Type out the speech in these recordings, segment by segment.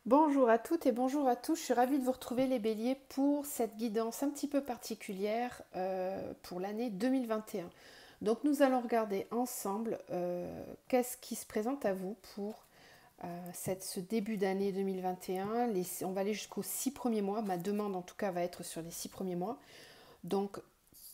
Bonjour à toutes et bonjour à tous, je suis ravie de vous retrouver les béliers pour cette guidance un petit peu particulière pour l'année 2021. Donc nous allons regarder ensemble qu'est-ce qui se présente à vous pour ce début d'année 2021. On va aller jusqu'aux 6 premiers mois, ma demande en tout cas va être sur les 6 premiers mois. Donc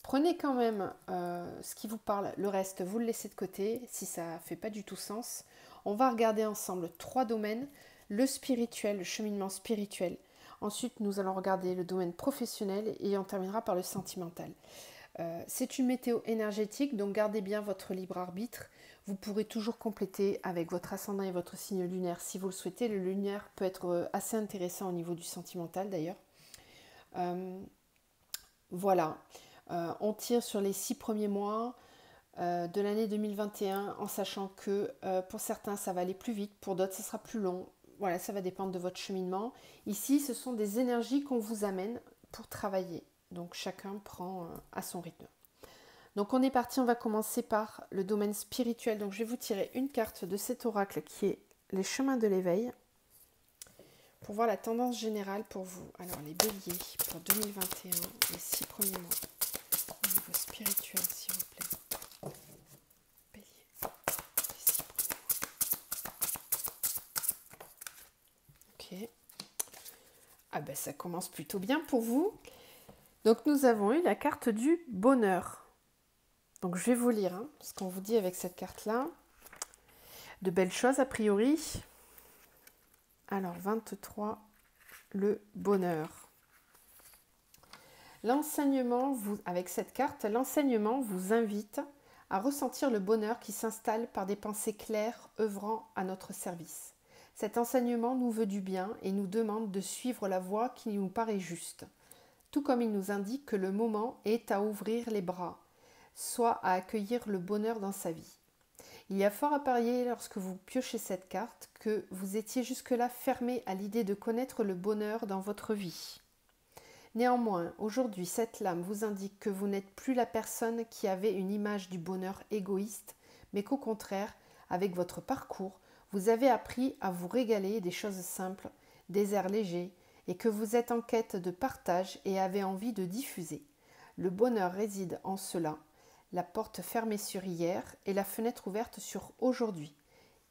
prenez quand même ce qui vous parle, le reste vous le laissez de côté si ça ne fait pas du tout sens. On va regarder ensemble 3 domaines, le spirituel, le cheminement spirituel. Ensuite, nous allons regarder le domaine professionnel et on terminera par le sentimental. C'est une météo énergétique, donc gardez bien votre libre arbitre. Vous pourrez toujours compléter avec votre ascendant et votre signe lunaire si vous le souhaitez. Le lunaire peut être assez intéressant au niveau du sentimental d'ailleurs. Voilà. On tire sur les 6 premiers mois de l'année 2021 en sachant que pour certains ça va aller plus vite, pour d'autres ça sera plus long. Voilà, ça va dépendre de votre cheminement. Ici, ce sont des énergies qu'on vous amène pour travailler. Donc chacun prend à son rythme. Donc on est parti, on va commencer par le domaine spirituel. Donc je vais vous tirer une carte de cet oracle qui est les chemins de l'éveil pour voir la tendance générale pour vous. Alors les béliers pour 2021, les 6 premiers mois. Au niveau spirituel, s'il vous plaît. Bélier, les 6 premiers mois. Ok. Ah ben ça commence plutôt bien pour vous. Donc nous avons eu la carte du bonheur. Donc je vais vous lire ce qu'on vous dit avec cette carte-là. De belles choses a priori. Alors 23, le bonheur. L'enseignement, avec cette carte, l'enseignement vous invite à ressentir le bonheur qui s'installe par des pensées claires œuvrant à notre service. Cet enseignement nous veut du bien et nous demande de suivre la voie qui nous paraît juste, tout comme il nous indique que le moment est à ouvrir les bras, soit à accueillir le bonheur dans sa vie. Il y a fort à parier lorsque vous piochez cette carte que vous étiez jusque-là fermé à l'idée de connaître le bonheur dans votre vie. Néanmoins, aujourd'hui, cette lame vous indique que vous n'êtes plus la personne qui avait une image du bonheur égoïste, mais qu'au contraire, avec votre parcours, vous avez appris à vous régaler des choses simples, des airs légers, et que vous êtes en quête de partage et avez envie de diffuser. Le bonheur réside en cela, la porte fermée sur hier et la fenêtre ouverte sur aujourd'hui.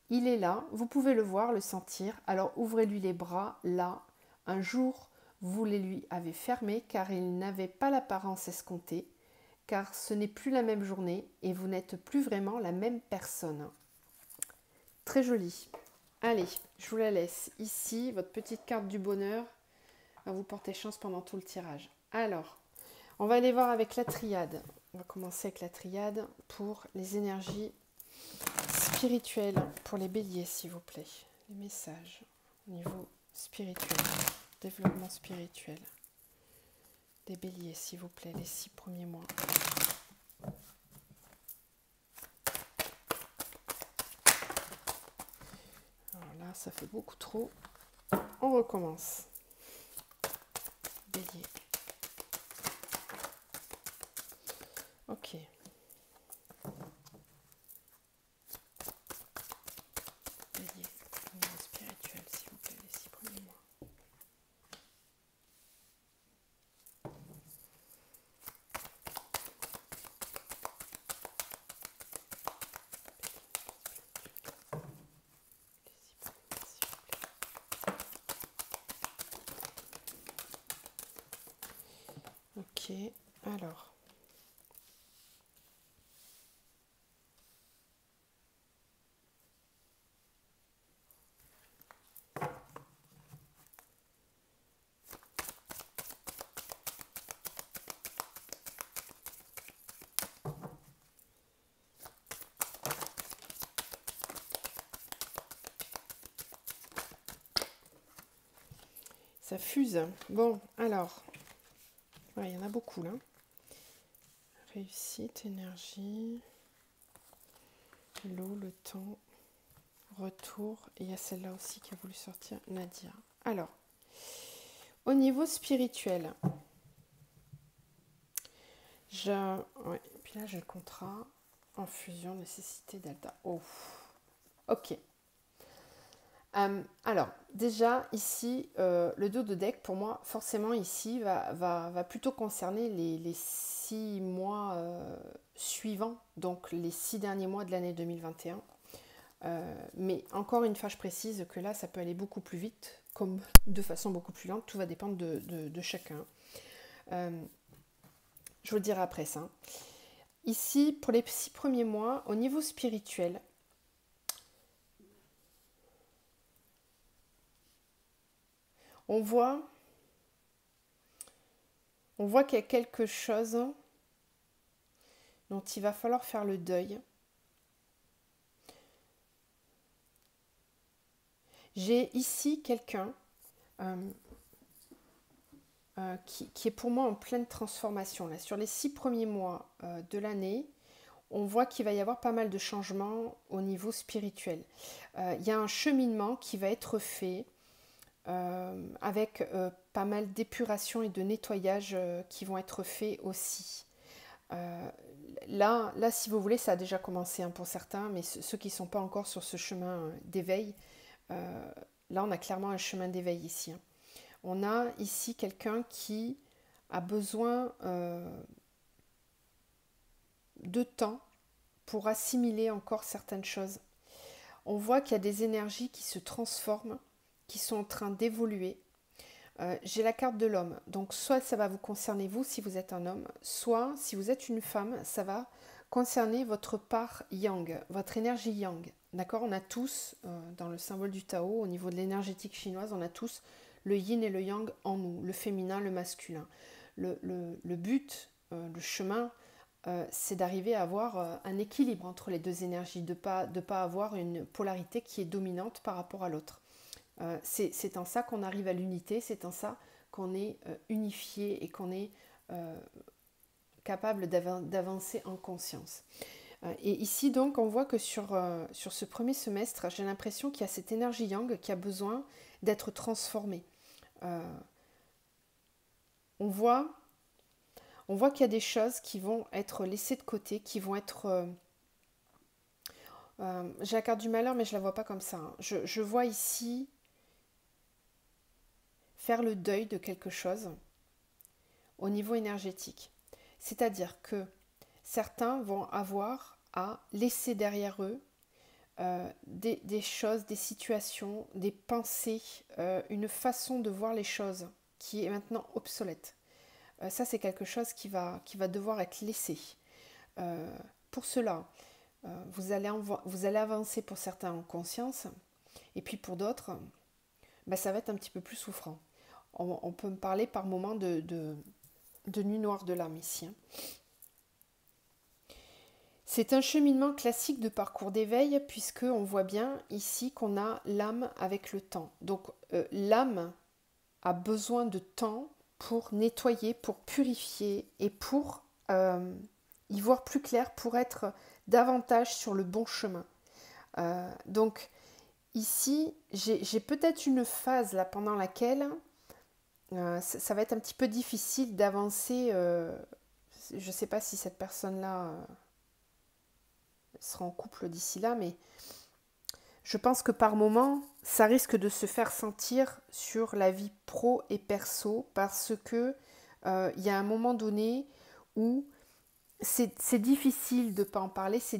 Il est là, vous pouvez le voir, le sentir, alors ouvrez-lui les bras, là, un jour, vous les lui avez fermés car il n'avait pas l'apparence escomptée, car ce n'est plus la même journée et vous n'êtes plus vraiment la même personne. Très joli. Allez, je vous la laisse. Ici, votre petite carte du bonheur va vous porter chance pendant tout le tirage. Alors, on va aller voir avec la triade. On va commencer avec la triade pour les énergies spirituelles pour les béliers, s'il vous plaît. Les messages au niveau spirituel, développement spirituel. Des béliers, s'il vous plaît, les 6 premiers mois. Alors là, ça fait beaucoup trop. On recommence. Bélier. Ok. Bélier, au niveau spirituel, s'il vous plaît, les 6 premiers mois. Ok, alors. Ça fuse. Bon, alors. Ouais, il y en a beaucoup là. Réussite, énergie, l'eau, le temps, retour. Et il y a celle-là aussi qui a voulu sortir, Nadia. Alors, au niveau spirituel, ouais, puis là j'ai le contrat en fusion, nécessité, delta. Oh, ok. Alors, déjà, ici, le dos de deck, pour moi, forcément, ici, va plutôt concerner les 6 mois suivants, donc les 6 derniers mois de l'année 2021. Mais encore une fois, je précise que là, ça peut aller beaucoup plus vite, comme de façon beaucoup plus lente, tout va dépendre de chacun. Je vous le dirai après ça. Ici, pour les 6 premiers mois, au niveau spirituel, on voit, on voit qu'il y a quelque chose dont il va falloir faire le deuil. J'ai ici quelqu'un qui est pour moi en pleine transformation. Là. Sur les 6 premiers mois de l'année, on voit qu'il va y avoir pas mal de changements au niveau spirituel. Il y a un cheminement qui va être fait avec pas mal d'épuration et de nettoyage qui vont être faits aussi. Là, si vous voulez, ça a déjà commencé pour certains, mais ceux qui ne sont pas encore sur ce chemin d'éveil, là, on a clairement un chemin d'éveil ici. On a ici quelqu'un qui a besoin de temps pour assimiler encore certaines choses. On voit qu'il y a des énergies qui se transforment, qui sont en train d'évoluer. J'ai la carte de l'homme, donc soit ça va vous concerner vous si vous êtes un homme, soit si vous êtes une femme, ça va concerner votre part yang, votre énergie yang. D'accord? On a tous, dans le symbole du Tao, au niveau de l'énergétique chinoise, on a tous le yin et le yang en nous, le féminin, le masculin. Le but, le chemin, c'est d'arriver à avoir un équilibre entre les deux énergies, de pas avoir une polarité qui est dominante par rapport à l'autre. C'est en ça qu'on arrive à l'unité, c'est en ça qu'on est unifié et qu'on est capable d'avancer en conscience. Et ici donc on voit que sur ce premier semestre, j'ai l'impression qu'il y a cette énergie yang qui a besoin d'être transformée. On voit qu'il y a des choses qui vont être laissées de côté, qui vont être... j'ai la carte du malheur, mais je ne la vois pas comme ça. Hein. Je vois ici faire le deuil de quelque chose au niveau énergétique. C'est-à-dire que certains vont avoir à laisser derrière eux des choses, des situations, des pensées, une façon de voir les choses qui est maintenant obsolète. Ça, c'est quelque chose qui va devoir être laissé. Pour cela, vous allez avancer pour certains en conscience, et puis pour d'autres, ça va être un petit peu plus souffrant. On peut me parler par moments de nuit noire de l'âme ici. Hein. C'est un cheminement classique de parcours d'éveil, puisqu'on voit bien ici qu'on a l'âme avec le temps. Donc l'âme a besoin de temps pour nettoyer, pour purifier et pour y voir plus clair, pour être davantage sur le bon chemin. Donc ici, j'ai peut-être une phase là pendant laquelle ça va être un petit peu difficile d'avancer. Je ne sais pas si cette personne-là sera en couple d'ici là, mais je pense que par moment, ça risque de se faire sentir sur la vie pro et perso parce que y a un moment donné où c'est difficile de ne pas en parler, ça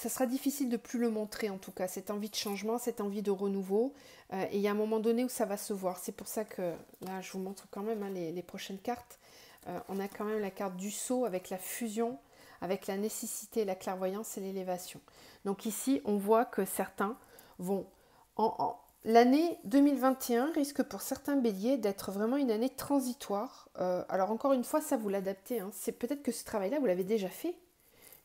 sera difficile de plus le montrer en tout cas, cette envie de changement, cette envie de renouveau. Et il y a un moment donné où ça va se voir. C'est pour ça que là, je vous montre quand même les prochaines cartes. On a quand même la carte du saut avec la fusion, avec la nécessité, la clairvoyance et l'élévation. Donc ici, on voit que certains vont... L'année 2021 risque pour certains béliers d'être vraiment une année transitoire. Alors encore une fois, ça vous l'adaptez. Hein. C'est peut-être que ce travail-là, vous l'avez déjà fait.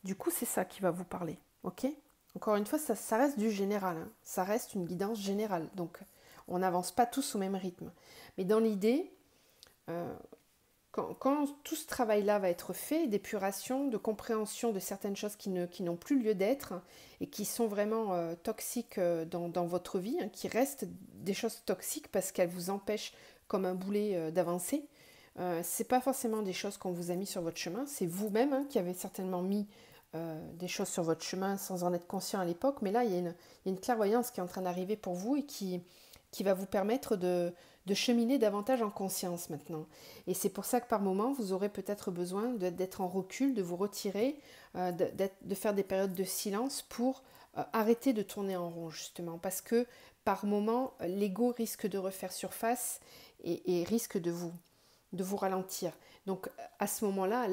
Du coup, c'est ça qui va vous parler. Ok ? Encore une fois, ça reste du général. Hein. Ça reste une guidance générale. Donc, on n'avance pas tous au même rythme. Mais dans l'idée, quand tout ce travail-là va être fait, d'épuration, de compréhension de certaines choses qui n'ont plus lieu d'être et qui sont vraiment toxiques dans votre vie, hein, qui restent des choses toxiques parce qu'elles vous empêchent comme un boulet d'avancer, c'est pas forcément des choses qu'on vous a mis sur votre chemin, c'est vous-même qui avez certainement mis des choses sur votre chemin sans en être conscient à l'époque, mais là, il y a une clairvoyance qui est en train d'arriver pour vous et qui va vous permettre de cheminer davantage en conscience maintenant. Et c'est pour ça que par moment, vous aurez peut-être besoin d'être en recul, de vous retirer, de faire des périodes de silence pour arrêter de tourner en rond, justement. Parce que par moment, l'ego risque de refaire surface et risque de vous ralentir. Donc à ce moment-là,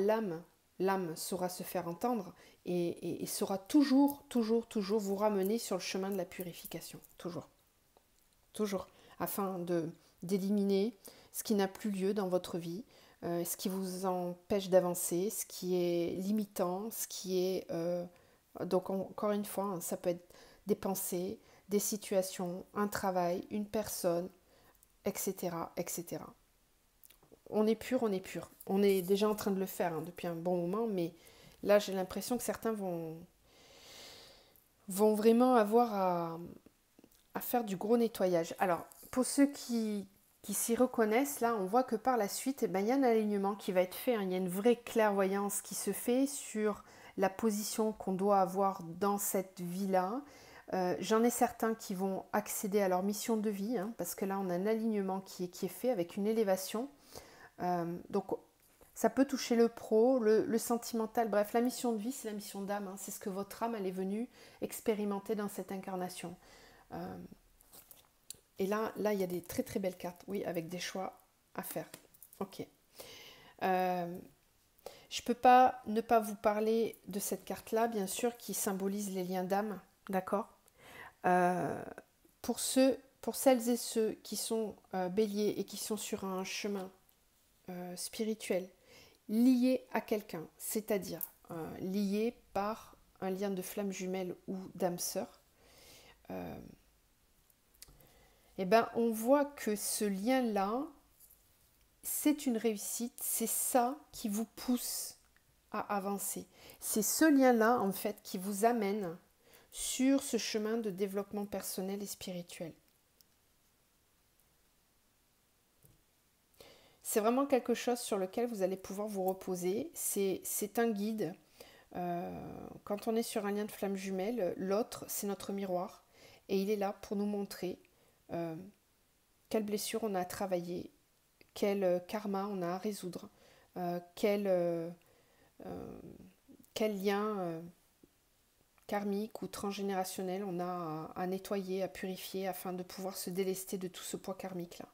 l'âme saura se faire entendre et saura toujours vous ramener sur le chemin de la purification. Toujours, afin d'éliminer ce qui n'a plus lieu dans votre vie, ce qui vous empêche d'avancer, ce qui est limitant, ce qui est... donc encore une fois, ça peut être des pensées, des situations, un travail, une personne, etc. etc. On est pur, on est pur. On est déjà en train de le faire depuis un bon moment, mais là j'ai l'impression que certains vont vraiment avoir à faire du gros nettoyage. Alors, pour ceux qui s'y reconnaissent, là, on voit que par la suite, il y a un alignement qui va être fait. Il y a une vraie clairvoyance qui se fait sur la position qu'on doit avoir dans cette vie-là. J'en ai certains qui vont accéder à leur mission de vie, parce que là, on a un alignement qui est fait avec une élévation. Donc, ça peut toucher le pro, le sentimental, bref, la mission de vie, c'est la mission d'âme. C'est ce que votre âme, elle est venue expérimenter dans cette incarnation. Et là, il y a des très très belles cartes, oui, avec des choix à faire. Ok. Je peux pas ne pas vous parler de cette carte-là, bien sûr, qui symbolise les liens d'âme, d'accord. Pour celles et ceux qui sont béliers et qui sont sur un chemin spirituel, liés à quelqu'un, c'est-à-dire liés par un lien de flamme jumelle ou d'âme sœur, eh ben, on voit que ce lien-là, c'est une réussite, c'est ça qui vous pousse à avancer. C'est ce lien-là, en fait, qui vous amène sur ce chemin de développement personnel et spirituel. C'est vraiment quelque chose sur lequel vous allez pouvoir vous reposer. C'est un guide. Quand on est sur un lien de flamme jumelle, l'autre, c'est notre miroir. Et il est là pour nous montrer quelle blessure on a à travailler, quel karma on a à résoudre, quel lien karmique ou transgénérationnel on a à nettoyer, à purifier afin de pouvoir se délester de tout ce poids karmique-là.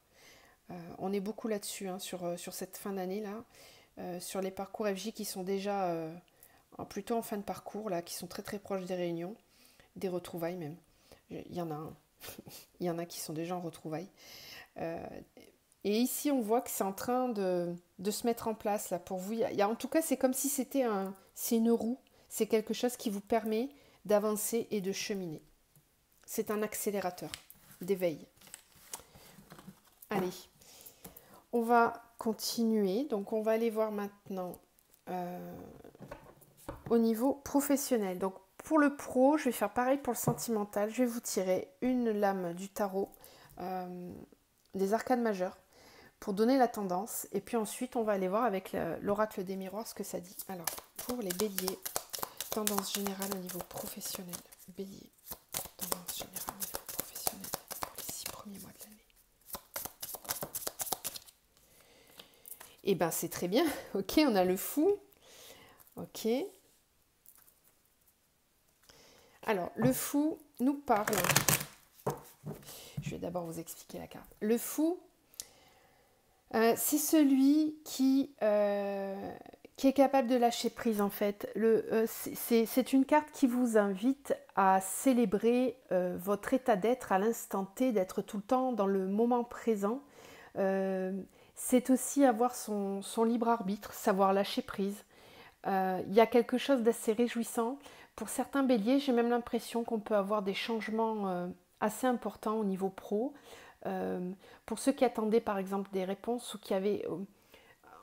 On est beaucoup là-dessus, sur cette fin d'année-là, sur les parcours FJ qui sont déjà plutôt en fin de parcours, là, qui sont très très proches des réunions, des retrouvailles même. Il y en a il y en a qui sont déjà en retrouvailles. Et ici, on voit que c'est en train de se mettre en place là pour vous. En tout cas, c'est comme si c'est une roue. C'est quelque chose qui vous permet d'avancer et de cheminer. C'est un accélérateur d'éveil. Allez, on va continuer. Donc, on va aller voir maintenant au niveau professionnel. Donc, pour le pro, je vais faire pareil pour le sentimental. Je vais vous tirer une lame du tarot, des arcanes majeures, pour donner la tendance. Et puis ensuite, on va aller voir avec l'oracle des miroirs ce que ça dit. Alors, pour les béliers, tendance générale au niveau professionnel. Bélier, tendance générale au niveau professionnel pour les 6 premiers mois de l'année. Eh bien, c'est très bien. Ok, on a le fou. Ok. Alors, le fou nous parle. Je vais d'abord vous expliquer la carte. Le fou, c'est celui qui est capable de lâcher prise, en fait. C'est une carte qui vous invite à célébrer votre état d'être à l'instant T, d'être tout le temps dans le moment présent. C'est aussi avoir son libre arbitre, savoir lâcher prise. Il y a quelque chose d'assez réjouissant. Pour certains béliers, j'ai même l'impression qu'on peut avoir des changements assez importants au niveau pro. Pour ceux qui attendaient par exemple des réponses ou qui avaient...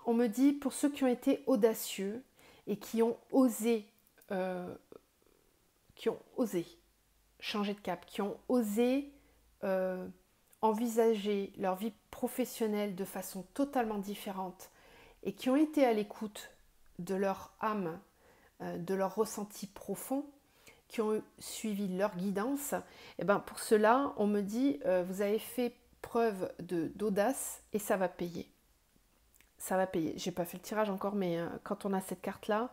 on me dit pour ceux qui ont été audacieux et qui ont osé changer de cap, qui ont osé envisager leur vie professionnelle de façon totalement différente et qui ont été à l'écoute de leur âme de leurs ressentis profonds, qui ont suivi leur guidance, et ben pour cela, on me dit, vous avez fait preuve d'audace et ça va payer. Ça va payer. J'ai pas fait le tirage encore, mais quand on a cette carte-là,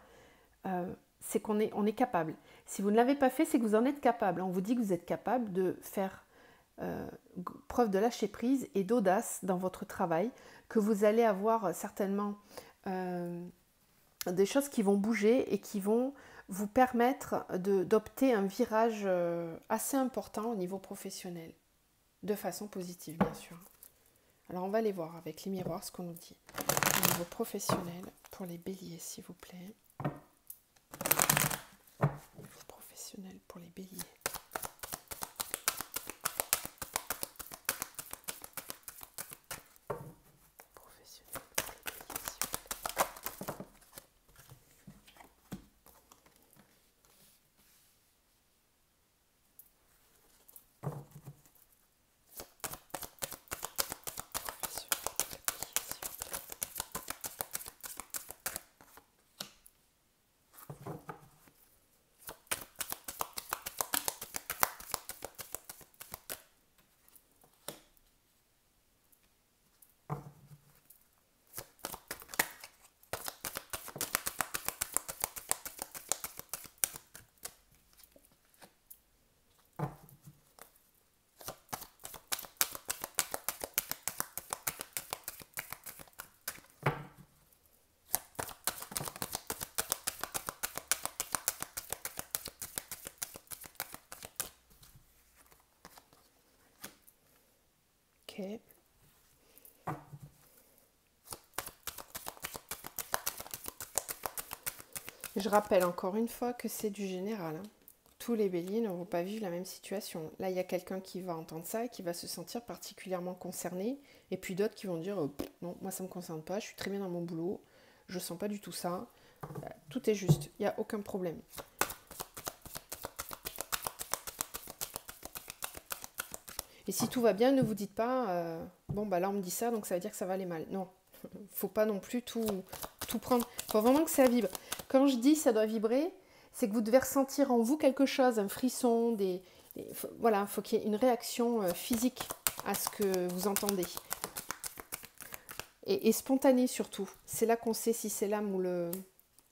c'est qu'on est, on est capable. Si vous ne l'avez pas fait, c'est que vous en êtes capable. On vous dit que vous êtes capable de faire preuve de lâcher prise et d'audace dans votre travail, que vous allez avoir certainement des choses qui vont bouger et qui vont vous permettre d'opter un virage assez important au niveau professionnel, de façon positive bien sûr. Alors on va aller voir avec les miroirs ce qu'on nous dit. Au niveau professionnel, pour les béliers s'il vous plaît. Au niveau professionnel pour les béliers. Ok. Je rappelle encore une fois que c'est du général. Hein. Tous les béliers ne vont pas vivre la même situation. Là, il y a quelqu'un qui va entendre ça et qui va se sentir particulièrement concerné. Et puis d'autres qui vont dire non, moi ça ne me concerne pas, je suis très bien dans mon boulot, je ne sens pas du tout ça. Tout est juste, il n'y a aucun problème. Et si tout va bien, ne vous dites pas bon, bah là on me dit ça, donc ça veut dire que ça va aller mal. Non, faut pas non plus tout prendre. Il faut vraiment que ça vibre. Quand je dis ça doit vibrer, c'est que vous devez ressentir en vous quelque chose, un frisson, voilà, il faut qu'il y ait une réaction physique à ce que vous entendez. Et spontanée surtout. C'est là qu'on sait si c'est l'âme ou le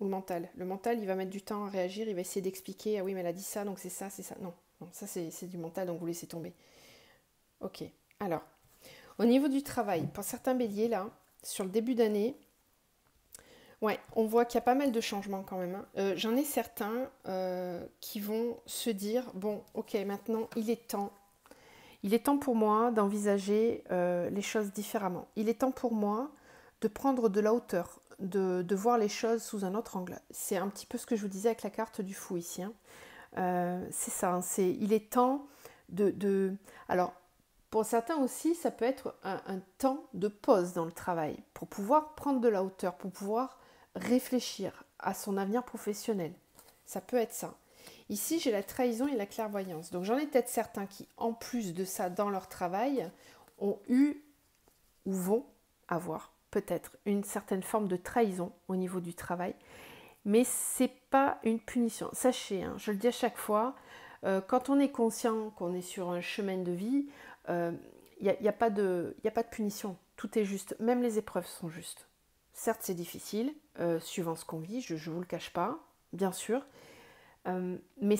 mental. Le mental, il va mettre du temps à réagir, il va essayer d'expliquer, ah oui, mais elle a dit ça, donc c'est ça, c'est ça. Non, ça c'est du mental, donc vous laissez tomber. Ok, alors, au niveau du travail, pour certains béliers, là, sur le début d'année, ouais, on voit qu'il y a pas mal de changements quand même. Hein. J'en ai certains qui vont se dire, bon, ok, maintenant, il est temps. Il est temps pour moi d'envisager les choses différemment. Il est temps pour moi de prendre de la hauteur, de voir les choses sous un autre angle. C'est un petit peu ce que je vous disais avec la carte du fou ici. Hein. C'est ça, hein, il est temps Alors, pour certains aussi, ça peut être un temps de pause dans le travail pour pouvoir prendre de la hauteur, pour pouvoir réfléchir à son avenir professionnel. Ça peut être ça. Ici, j'ai la trahison et la clairvoyance. Donc, j'en ai peut-être certains qui, en plus de ça, dans leur travail, ont eu ou vont avoir peut-être une certaine forme de trahison au niveau du travail. Mais ce n'est pas une punition. Sachez, hein, je le dis à chaque fois, quand on est conscient qu'on est sur un chemin de vie, il n'y a pas de punition. Tout est juste. Même les épreuves sont justes. Certes, c'est difficile, suivant ce qu'on vit, je ne vous le cache pas, bien sûr. Mais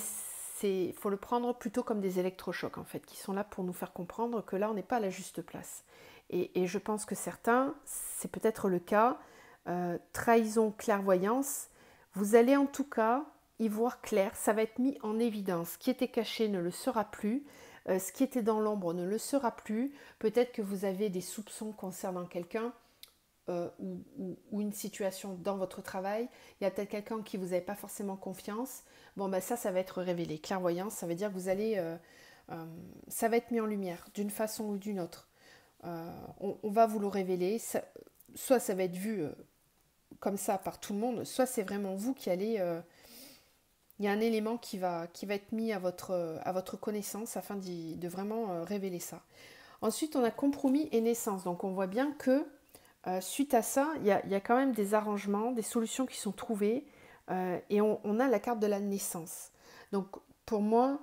il faut le prendre plutôt comme des électrochocs, en fait, qui sont là pour nous faire comprendre que là, on n'est pas à la juste place. Et je pense que certains, c'est peut-être le cas, trahison, clairvoyance, vous allez en tout cas y voir clair, ça va être mis en évidence. Ce qui était caché ne le sera plus, ce qui était dans l'ombre ne le sera plus. Peut-être que vous avez des soupçons concernant quelqu'un ou une situation dans votre travail. Il y a peut-être quelqu'un en qui vous n'avez pas forcément confiance. Bon, ben ça va être révélé. Clairvoyance, ça veut dire que vous allez... ça va être mis en lumière d'une façon ou d'une autre. On va vous le révéler. Soit ça va être vu comme ça par tout le monde, soit c'est vraiment vous qui allez... il y a un élément qui va être mis à votre connaissance afin de vraiment révéler ça. Ensuite, on a compromis et naissance. Donc, on voit bien que suite à ça, il y a quand même des arrangements, des solutions qui sont trouvées Et on a la carte de la naissance. Donc pour moi,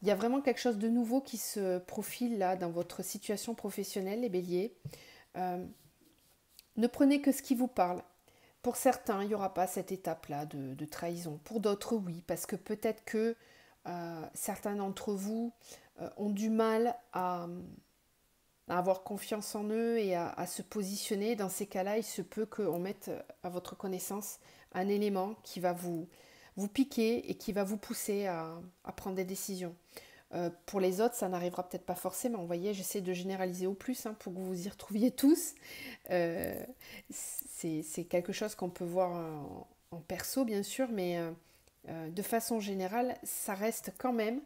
il y a vraiment quelque chose de nouveau qui se profile là dans votre situation professionnelle, les béliers. Ne prenez que ce qui vous parle. Pour certains, il n'y aura pas cette étape-là de trahison. Pour d'autres, oui, parce que peut-être que certains d'entre vous ont du mal à avoir confiance en eux et à se positionner. Dans ces cas-là, il se peut qu'on mette à votre connaissance un élément qui va vous piquer et qui va vous pousser à prendre des décisions. Pour les autres, ça n'arrivera peut-être pas forcément. Vous voyez, j'essaie de généraliser au plus pour que vous vous y retrouviez tous. Euh, c'est quelque chose qu'on peut voir en perso, bien sûr, mais de façon générale, ça reste quand même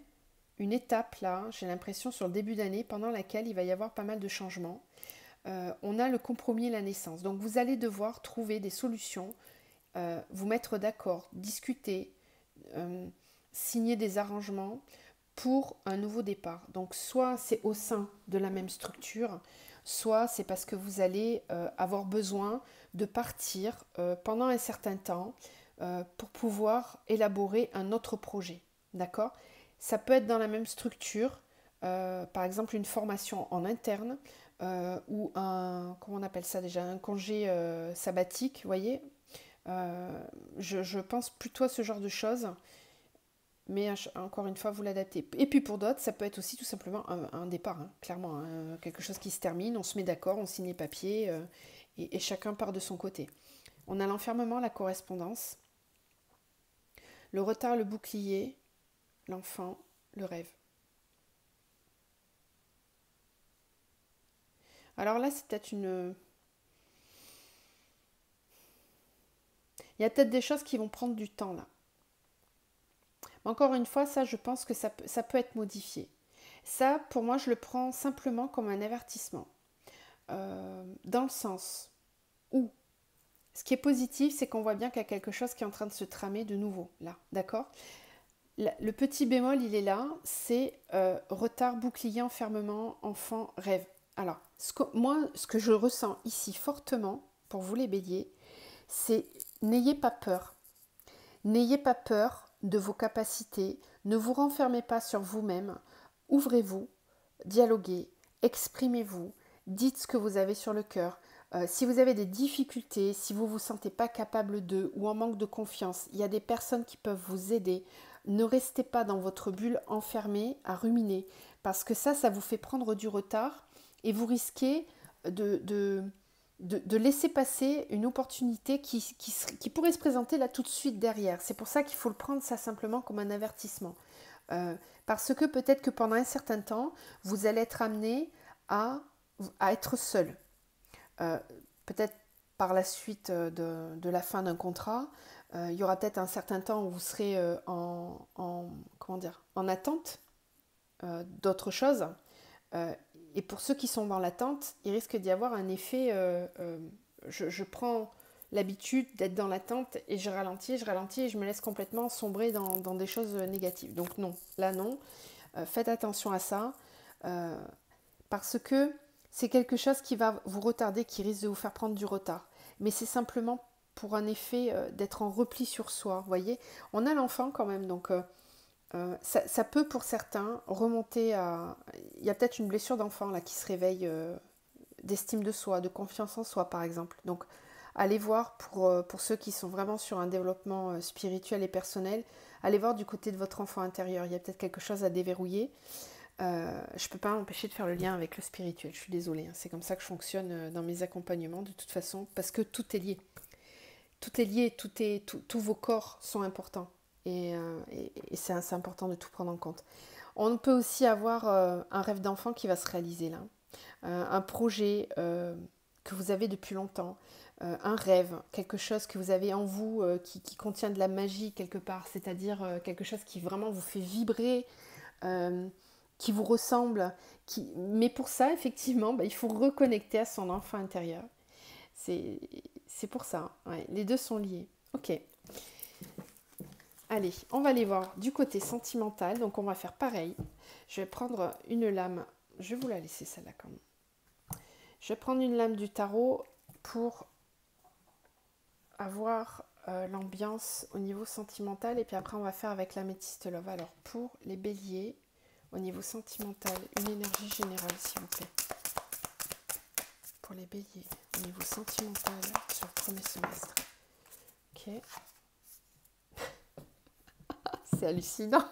une étape là, j'ai l'impression, sur le début d'année, pendant laquelle il va y avoir pas mal de changements. On a le compromis et la naissance. Donc vous allez devoir trouver des solutions, vous mettre d'accord, discuter, signer des arrangements pour un nouveau départ. Donc soit c'est au sein de la même structure, soit c'est parce que vous allez avoir besoin de partir pendant un certain temps pour pouvoir élaborer un autre projet. D'accord? Ça peut être dans la même structure, par exemple une formation en interne ou comment on appelle ça déjà, un congé sabbatique, vous voyez. Je pense plutôt à ce genre de choses, mais encore une fois, vous l'adaptez. Et puis pour d'autres, ça peut être aussi tout simplement un départ, clairement, quelque chose qui se termine, on se met d'accord, on signe les papiers et chacun part de son côté. On a l'enfermement, la correspondance, le retard, le bouclier, l'enfant, le rêve. Alors là, c'est peut-être une... Il y a peut-être des choses qui vont prendre du temps là. Encore une fois, ça, je pense que ça peut être modifié. Ça, pour moi, je le prends simplement comme un avertissement. Dans le sens où, ce qui est positif, c'est qu'on voit bien qu'il y a quelque chose qui est en train de se tramer de nouveau, là, d'accord? Le petit bémol, il est là, c'est retard, bouclier, enfermement, enfant, rêve. Alors, moi, ce que je ressens ici fortement, pour vous les béliers, c'est n'ayez pas peur. N'ayez pas peur de vos capacités, ne vous renfermez pas sur vous-même, ouvrez-vous, dialoguez, exprimez-vous, dites ce que vous avez sur le cœur. Si vous avez des difficultés, si vous ne vous sentez pas capable d'eux ou en manque de confiance, il y a des personnes qui peuvent vous aider. Ne restez pas dans votre bulle enfermée à ruminer, parce que ça vous fait prendre du retard et vous risquez de laisser passer une opportunité qui pourrait se présenter là tout de suite derrière. C'est pour ça qu'il faut le prendre ça simplement comme un avertissement. Parce que peut-être que pendant un certain temps, vous allez être amené à être seul. Peut-être par la suite de la fin d'un contrat, il y aura peut-être un certain temps où vous serez comment dire, en attente d'autre chose. Et pour ceux qui sont dans l'attente, il risque d'y avoir un effet, je prends l'habitude d'être dans l'attente et je ralentis et je me laisse complètement sombrer dans des choses négatives. Donc non, là non, faites attention à ça, parce que c'est quelque chose qui va vous retarder, qui risque de vous faire prendre du retard. Mais c'est simplement pour un effet d'être en repli sur soi, vous voyez. On a l'enfant quand même, donc... ça peut pour certains remonter à... Il y a peut-être une blessure d'enfant là qui se réveille d'estime de soi, de confiance en soi par exemple. Donc allez voir pour ceux qui sont vraiment sur un développement spirituel et personnel, allez voir du côté de votre enfant intérieur. Il y a peut-être quelque chose à déverrouiller. Je ne peux pas m'empêcher de faire le lien avec le spirituel, je suis désolée. C'est comme ça que je fonctionne dans mes accompagnements de toute façon, parce que tout est lié. Tout est lié, tous vos corps sont importants. Et c'est important de tout prendre en compte. On peut aussi avoir un rêve d'enfant qui va se réaliser là. Un projet que vous avez depuis longtemps. Un rêve, quelque chose que vous avez en vous qui contient de la magie quelque part. C'est-à-dire quelque chose qui vraiment vous fait vibrer, qui vous ressemble. Mais pour ça, effectivement, il faut reconnecter à son enfant intérieur. C'est pour ça. Ouais, les deux sont liés. Ok. Allez, on va aller voir du côté sentimental. Donc, on va faire pareil. Je vais prendre une lame. Je vais vous la laisser, celle-là, quand même. Je vais prendre une lame du tarot pour avoir l'ambiance au niveau sentimental et puis après on va faire avec l'améthyste love. Alors pour les béliers, au niveau sentimental, une énergie générale s'il vous plaît. Pour les béliers, au niveau sentimental sur le premier semestre. Ok. C'est hallucinant.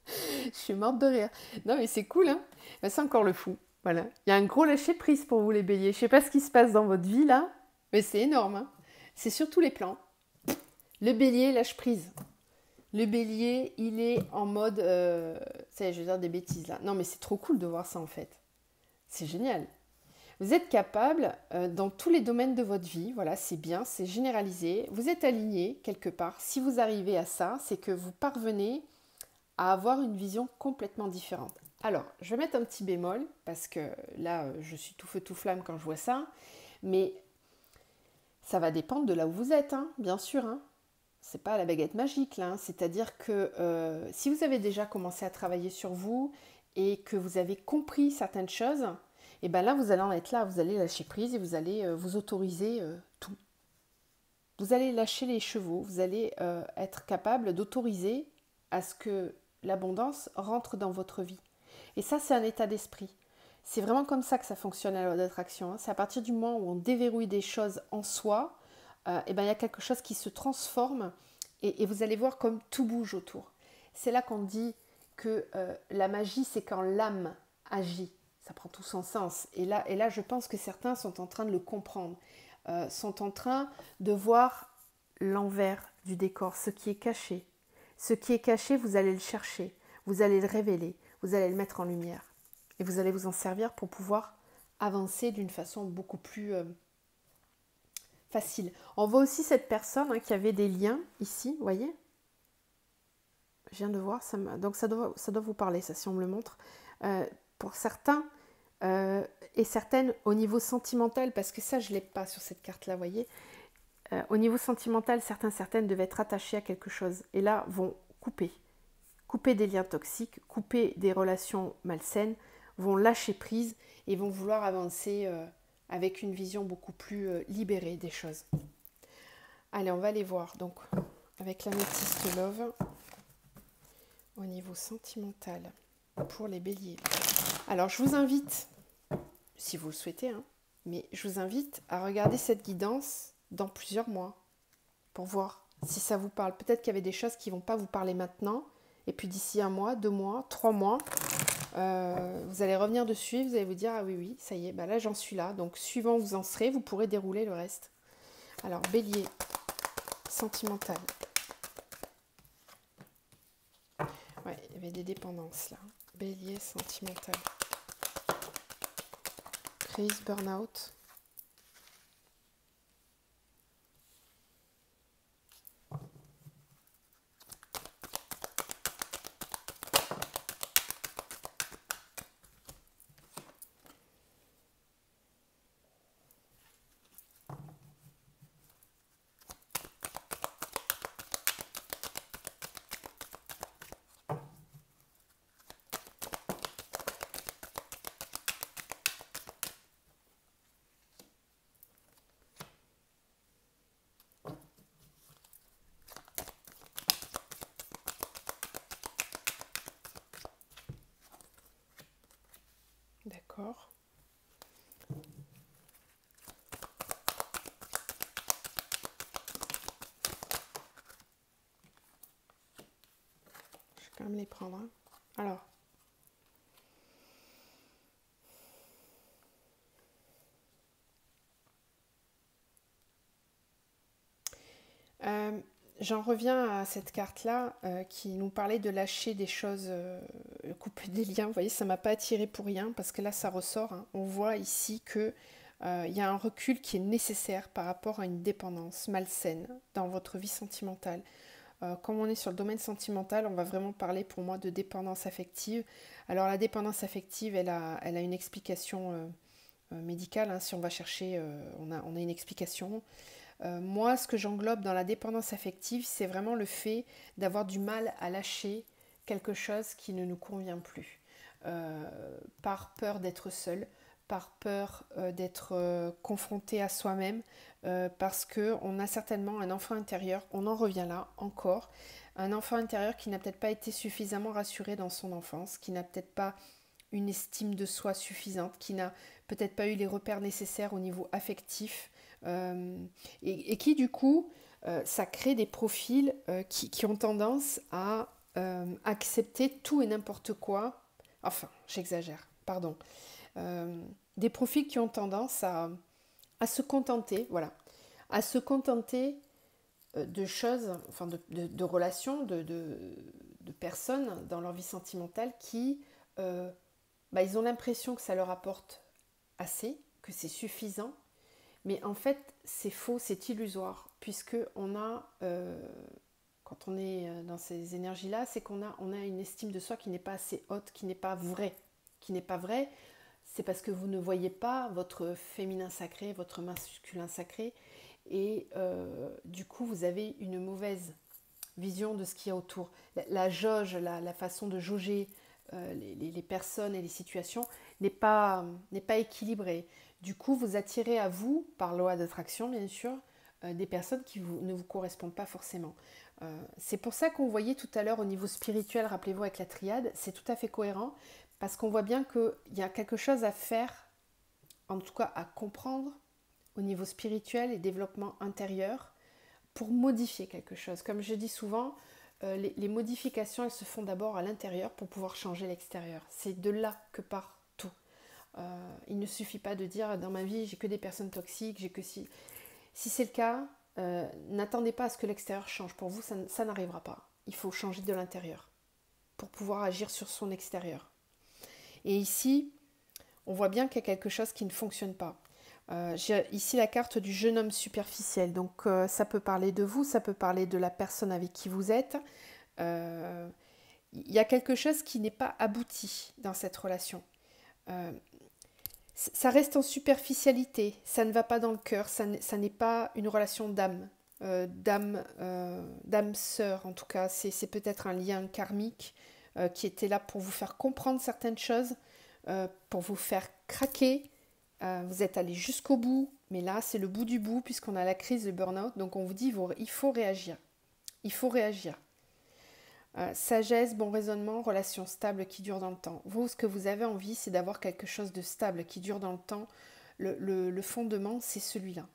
Je suis morte de rire. Non mais c'est cool, hein. C'est encore le fou. Voilà. Il y a un gros lâcher prise pour vous les béliers. Je ne sais pas ce qui se passe dans votre vie là, mais c'est énorme, hein. C'est sur tous les plans. Le bélier lâche prise. Le bélier, il est en mode... je vais dire des bêtises là. Non mais c'est trop cool de voir ça en fait. C'est génial. Vous êtes capable dans tous les domaines de votre vie. Voilà, c'est bien, c'est généralisé. Vous êtes aligné quelque part. Si vous arrivez à ça, c'est que vous parvenez à avoir une vision complètement différente. Alors, je vais mettre un petit bémol, parce que là, je suis tout feu tout flamme quand je vois ça, mais ça va dépendre de là où vous êtes, hein, bien sûr. Hein. C'est pas la baguette magique, là. Hein. C'est-à-dire que si vous avez déjà commencé à travailler sur vous et que vous avez compris certaines choses, et bien là, vous allez en être là, vous allez lâcher prise et vous allez vous autoriser tout. Vous allez lâcher les chevaux, vous allez être capable d'autoriser à ce que l'abondance rentre dans votre vie. Et ça, c'est un état d'esprit. C'est vraiment comme ça que ça fonctionne à la loi d'attraction. Hein. C'est à partir du moment où on déverrouille des choses en soi, et ben, il y a quelque chose qui se transforme et vous allez voir comme tout bouge autour. C'est là qu'on dit que la magie, c'est quand l'âme agit. Ça prend tout son sens. Et là, je pense que certains sont en train de le comprendre. Sont en train de voir l'envers du décor, ce qui est caché. Ce qui est caché, vous allez le chercher, vous allez le révéler, vous allez le mettre en lumière. Et vous allez vous en servir pour pouvoir avancer d'une façon beaucoup plus facile. On voit aussi cette personne qui avait des liens ici, vous voyez ? Je viens de voir, donc ça doit vous parler, ça, si on me le montre. Pour certains et certaines, au niveau sentimental, parce que ça, je ne l'ai pas sur cette carte-là, vous voyez ? Au niveau sentimental, certaines devaient être attachées à quelque chose. Et là, vont couper des liens toxiques, couper des relations malsaines, vont lâcher prise et vont vouloir avancer avec une vision beaucoup plus libérée des choses. Allez, on va aller voir. Donc, avec l'améthyste love, au niveau sentimental, pour les béliers. Alors, je vous invite, si vous le souhaitez, mais je vous invite à regarder cette guidance dans plusieurs mois pour voir si ça vous parle. Peut-être qu'il y avait des choses qui ne vont pas vous parler maintenant, et puis d'ici 1 mois, 2 mois, 3 mois, vous allez revenir dessus et vous allez vous dire « Ah oui, ça y est, bah là j'en suis là. » Donc suivant où vous en serez, vous pourrez dérouler le reste. Alors, bélier, sentimental. Ouais, il y avait des dépendances là. Bélier, sentimental. Crise, burn-out. D'accord. Je vais quand même les prendre. Hein. Alors. J'en reviens à cette carte-là qui nous parlait de lâcher des choses, couper des liens. Vous voyez, ça ne m'a pas attiré pour rien parce que là, ça ressort. Hein. On voit ici qu'il y a un recul qui est nécessaire par rapport à une dépendance malsaine dans votre vie sentimentale. Comme on est sur le domaine sentimental, on va vraiment parler pour moi de dépendance affective. Alors la dépendance affective, elle a une explication médicale. Hein. Si on va chercher, on a une explication. Moi, ce que j'englobe dans la dépendance affective, c'est vraiment le fait d'avoir du mal à lâcher quelque chose qui ne nous convient plus. Par peur d'être seul, par peur d'être confronté à soi-même, parce qu'on a certainement un enfant intérieur, on en revient là encore, un enfant intérieur qui n'a peut-être pas été suffisamment rassuré dans son enfance, qui n'a peut-être pas une estime de soi suffisante, qui n'a peut-être pas eu les repères nécessaires au niveau affectif, et qui du coup, ça crée des profils qui ont tendance à accepter tout et n'importe quoi, enfin, j'exagère, pardon, des profils qui ont tendance à se contenter, voilà, à se contenter de choses, enfin de relations, de personnes dans leur vie sentimentale qui, ils ont l'impression que ça leur apporte assez, que c'est suffisant, mais en fait c'est faux, c'est illusoire, puisque on a, quand on est dans ces énergies-là, c'est on a une estime de soi qui n'est pas assez haute, qui n'est pas vraie, c'est parce que vous ne voyez pas votre féminin sacré, votre masculin sacré, et du coup vous avez une mauvaise vision de ce qu'il y a autour. La jauge, la façon de jauger les personnes et les situations n'est pas équilibrée. Du coup, vous attirez à vous, par loi d'attraction bien sûr, des personnes qui ne vous correspondent pas forcément. C'est pour ça qu'on voyait tout à l'heure au niveau spirituel, rappelez-vous avec la triade, c'est tout à fait cohérent, parce qu'on voit bien qu'il y a quelque chose à faire, en tout cas à comprendre au niveau spirituel et développement intérieur, pour modifier quelque chose. Comme je dis souvent, les modifications, elles se font d'abord à l'intérieur pour pouvoir changer l'extérieur. C'est de là que part tout. Il ne suffit pas de dire dans ma vie j'ai que des personnes toxiques, j'ai que si. Si c'est le cas, n'attendez pas à ce que l'extérieur change. Pour vous, ça n'arrivera pas. Il faut changer de l'intérieur pour pouvoir agir sur son extérieur. Et ici, on voit bien qu'il y a quelque chose qui ne fonctionne pas. J'ai ici la carte du jeune homme superficiel. Donc ça peut parler de vous, ça peut parler de la personne avec qui vous êtes. Il y a quelque chose qui n'est pas abouti dans cette relation. Ça reste en superficialité, ça ne va pas dans le cœur, ça n'est pas une relation d'âme, d'âme sœur en tout cas. C'est peut-être un lien karmique qui était là pour vous faire comprendre certaines choses, pour vous faire craquer. Vous êtes allé jusqu'au bout, mais là c'est le bout du bout puisqu'on a la crise de burn-out. Donc on vous dit il faut réagir. Il faut réagir. Sagesse, bon raisonnement, relation stable qui dure dans le temps. Vous, ce que vous avez envie, c'est d'avoir quelque chose de stable qui dure dans le temps. Le fondement, c'est celui-là.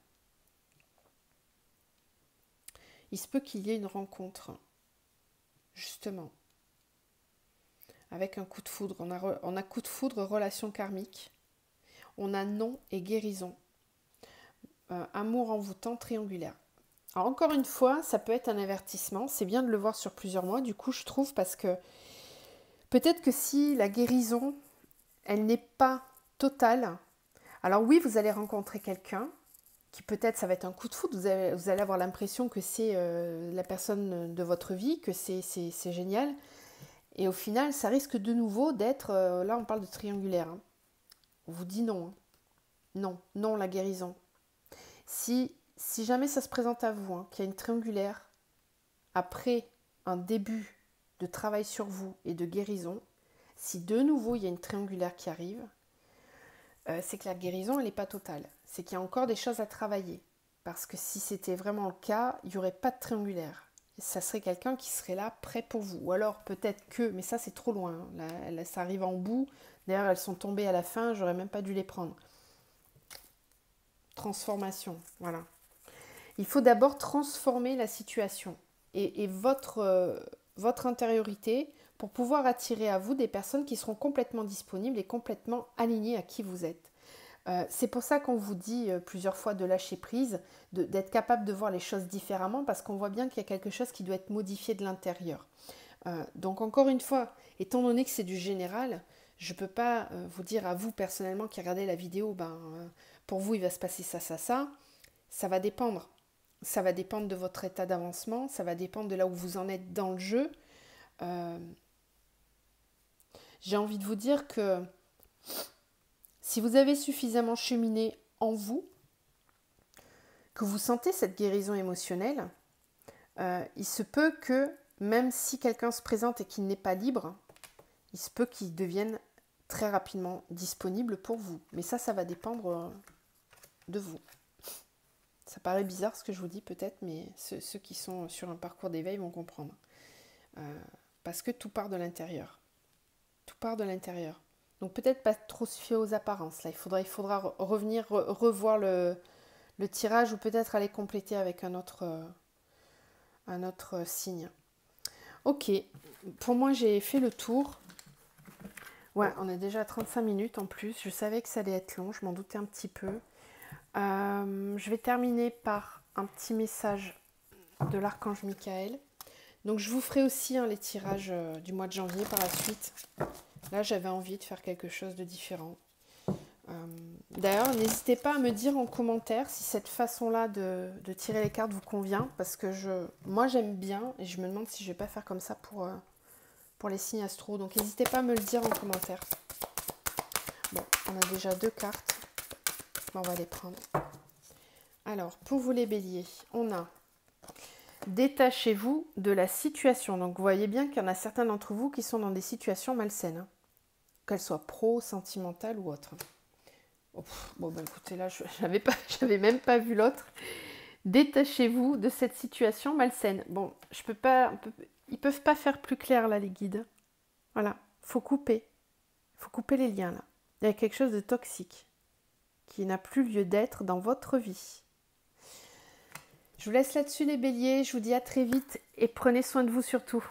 Il se peut qu'il y ait une rencontre, justement, avec un coup de foudre. On a coup de foudre, relation karmique. On a non et guérison. Amour envoûtant, triangulaire. Alors encore une fois, ça peut être un avertissement. C'est bien de le voir sur plusieurs mois, du coup, je trouve, parce que peut-être que si la guérison, elle n'est pas totale, alors oui, vous allez rencontrer quelqu'un qui peut-être, ça va être un coup de foudre, vous allez avoir l'impression que c'est la personne de votre vie, que c'est génial. Et au final, ça risque de nouveau d'être, là on parle de triangulaire, hein. On vous dit non, hein. Non, non la guérison. Si jamais ça se présente à vous, hein, qu'il y a une triangulaire, après un début de travail sur vous et de guérison, si de nouveau il y a une triangulaire qui arrive, c'est que la guérison elle n'est pas totale. C'est qu'il y a encore des choses à travailler. Parce que si c'était vraiment le cas, il n'y aurait pas de triangulaire. Ça serait quelqu'un qui serait là, prêt pour vous. Ou alors peut-être que, mais ça c'est trop loin, hein. Là, ça arrive en bout. D'ailleurs elles sont tombées à la fin, j'aurais même pas dû les prendre. Transformation, voilà. Il faut d'abord transformer la situation et votre intériorité pour pouvoir attirer à vous des personnes qui seront complètement disponibles et complètement alignées à qui vous êtes. C'est pour ça qu'on vous dit plusieurs fois de lâcher prise, d'être capable de voir les choses différemment, parce qu'on voit bien qu'il y a quelque chose qui doit être modifié de l'intérieur. Donc encore une fois, étant donné que c'est du général, je ne peux pas vous dire à vous personnellement qui regardez la vidéo, pour vous il va se passer ça, ça, ça. Ça va dépendre. Ça va dépendre de votre état d'avancement, ça va dépendre de là où vous en êtes dans le jeu. J'ai envie de vous dire que si vous avez suffisamment cheminé en vous, que vous sentez cette guérison émotionnelle, il se peut que, même si quelqu'un se présente et qu'il n'est pas libre, il se peut qu'il devienne très rapidement disponible pour vous. Mais ça va dépendre de vous. Ça paraît bizarre ce que je vous dis peut-être, mais ceux qui sont sur un parcours d'éveil vont comprendre. Parce que tout part de l'intérieur. Tout part de l'intérieur. Donc peut-être pas trop se fier aux apparences. Là, il faudra revenir, revoir le tirage ou peut-être aller compléter avec un autre signe. Ok, pour moi j'ai fait le tour. Ouais, on est déjà à 35 minutes en plus. Je savais que ça allait être long, je m'en doutais un petit peu. Je vais terminer par un petit message de l'archange Michael. Donc je vous ferai aussi les tirages du mois de janvier par la suite. Là j'avais envie de faire quelque chose de différent. D'ailleurs n'hésitez pas à me dire en commentaire si cette façon-là de tirer les cartes vous convient. Parce que moi j'aime bien et je me demande si je vais pas faire comme ça pour les signes astro. Donc n'hésitez pas à me le dire en commentaire. Bon, on a déjà 2 cartes. On va les prendre. Alors, pour vous les béliers, on a détachez-vous de la situation. Donc, vous voyez bien qu'il y en a certains d'entre vous qui sont dans des situations malsaines. Hein, qu'elles soient pro, sentimentales ou autres. Oh, bon, ben écoutez, là, j'avais même pas vu l'autre. Détachez-vous de cette situation malsaine. Bon, ils peuvent pas faire plus clair, là, les guides. Voilà, faut couper. Faut couper les liens, là. Il y a quelque chose de toxique qui n'a plus lieu d'être dans votre vie. Je vous laisse là-dessus les béliers, je vous dis à très vite et prenez soin de vous surtout.